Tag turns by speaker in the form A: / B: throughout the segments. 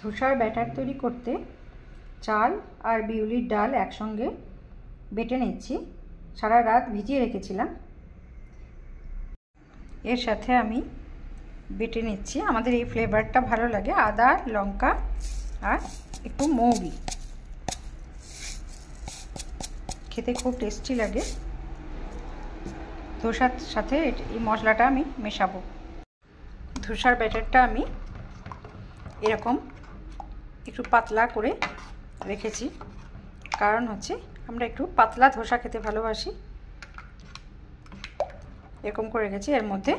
A: ধোসার batter তৈরি করতে চাল আর বিউলির ডাল একসঙ্গে বেটে নিচ্ছি। সারা রাত ভিজিয়ে রেখেছিলাম। এর সাথে আমি বেটে নিচ্ছি, আমাদের এই ফ্লেভারটা ভালো লাগে, আদা, লঙ্কা আর একটু মৌরি। খেতে খুব টেস্টি লাগে। ধোসার সাথে এই মশলাটা আমি মেশাবো। ধোসার ব্যাটারটা আমি এরকম একটু পাতলা করে রেখেছি, কারণ হচ্ছে আমরা একটু পাতলা ধোসা খেতে ভালোবাসি। এরকম করে রেখেছি। এর মধ্যে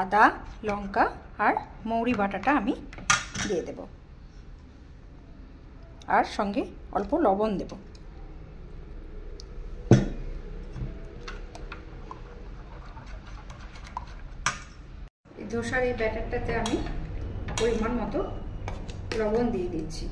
A: আদা, লঙ্কা আর মৌরি বাটাটা আমি দিয়ে দেব, আর সঙ্গে অল্প লবণ দেব। ধোসার এই ব্যাটারটাতে আমি পরিমাণ মতো লবণ দিয়ে দিচ্ছি।